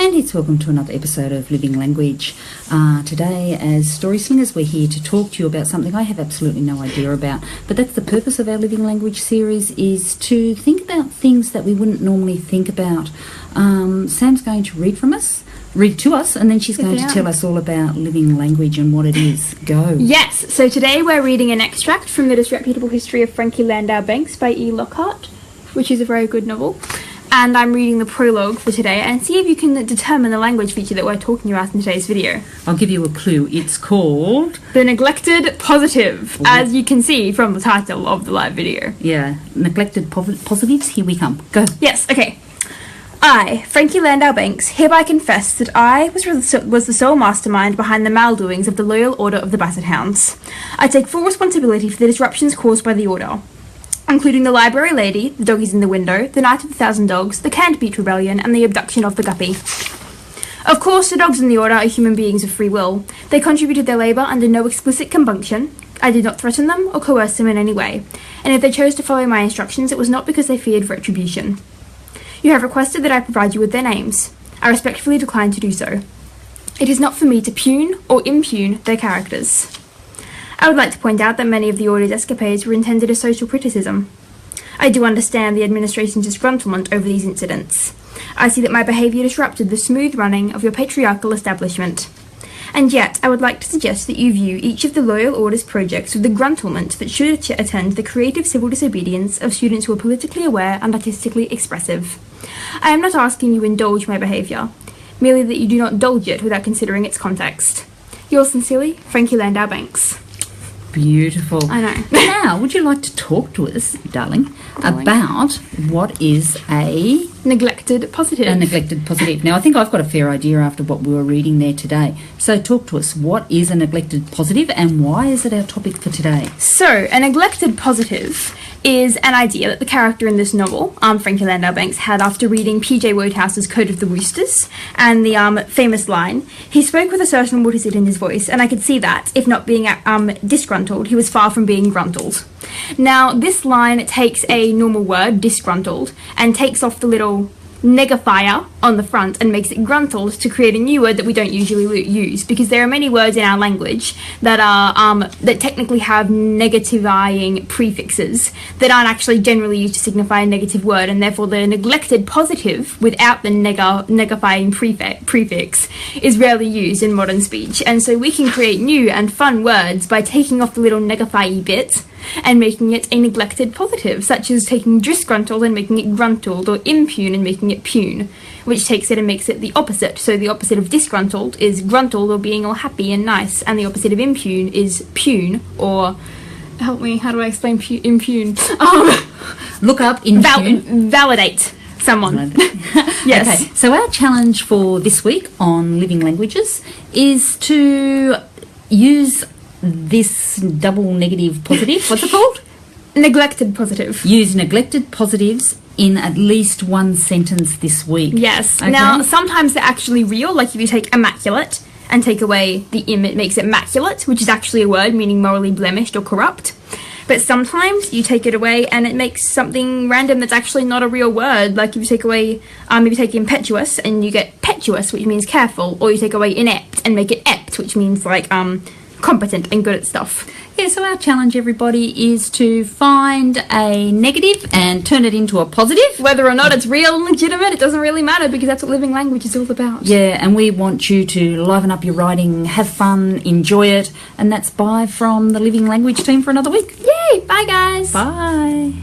And it's welcome to another episode of Living Language. Today, as Story Slingers, we're here to talk to you about something I have absolutely no idea about. But that's the purpose of our Living Language series, is to think about things that we wouldn't normally think about. Sam's going to read to us, and then she's going to tell us all about living language and what it is. Go. Yes, so today we're reading an extract from The Disreputable History of Frankie Landau Banks by E. Lockhart, which is a very good novel. And I'm reading the prologue for today, and see if you can determine the language feature that we're talking about in today's video. I'll give you a clue. It's called The Neglected Positive, as you can see from the title of the live video. Yeah, neglected positives. Here we come. Go. Yes, okay. I, Frankie Landau Banks, hereby confess that I was the sole mastermind behind the maldoings of the Loyal Order of the Basset Hounds. I take full responsibility for the disruptions caused by the Order, including the Library Lady, the Doggies in the Window, the Night of the Thousand Dogs, the Canned Beach Rebellion, and the abduction of the Guppy. Of course, the dogs in the Order are human beings of free will. They contributed their labour under no explicit compunction. I did not threaten them or coerce them in any way, and if they chose to follow my instructions, it was not because they feared retribution. You have requested that I provide you with their names. I respectfully decline to do so. It is not for me to pugn or impugn their characters. I would like to point out that many of the Order's escapades were intended as social criticism. I do understand the administration's disgruntlement over these incidents. I see that my behaviour disrupted the smooth running of your patriarchal establishment. And yet, I would like to suggest that you view each of the Loyal Order's projects with the gruntlement that should attend the creative civil disobedience of students who are politically aware and artistically expressive. I am not asking you indulge my behaviour, merely that you do not indulge it without considering its context. Yours sincerely, Frankie Landau Banks. Beautiful. I know. Now, would you like to talk to us, darling, about what is a neglected positive? A neglected positive. Now, I think I've got a fair idea after what we were reading there today. So talk to us. What is a neglected positive, and why is it our topic for today? So, a neglected positive is an idea that the character in this novel, Frankie Landau Banks, had after reading P.J. Woodhouse's Code of the Roosters, and the famous line, he spoke with a certain woodsy in his voice, and I could see that, if not being disgruntled, he was far from being gruntled. Now, this line takes a normal word, disgruntled, and takes off the little negatifier on the front and makes it gruntled to create a new word that we don't usually use, because there are many words in our language that are that technically have negatifying prefixes that aren't actually generally used to signify a negative word, and therefore the neglected positive without the negifying prefix is rarely used in modern speech. And so we can create new and fun words by taking off the little negify bit and making it a neglected positive, such as taking disgruntled and making it gruntled, or impugn and making it pugn, which takes it and makes it the opposite. So the opposite of disgruntled is gruntled, or being all happy and nice, and the opposite of impugn is pugn, or help me, how do I explain impugn? Look up impugn. Validate someone. Yes. Okay, so our challenge for this week on Living Languages is to use this double negative positive. What's it called? Neglected positive. Use neglected positives in at least one sentence this week. Yes. Okay. Now, sometimes they're actually real, like if you take immaculate and take away the im, it makes it maculate, which is actually a word meaning morally blemished or corrupt. But sometimes you take it away and it makes something random that's actually not a real word. Like if you take away, if you take impetuous and you get petuous, which means careful, or you take away inept and make it ept, which means like competent and good at stuff. Yeah, so our challenge, everybody, is to find a negative and turn it into a positive. Whether or not it's real and legitimate, it doesn't really matter, because that's what living language is all about. Yeah, and we want you to liven up your writing, have fun, enjoy it, and that's bye from the Living Language team for another week. Yay! Bye, guys! Bye!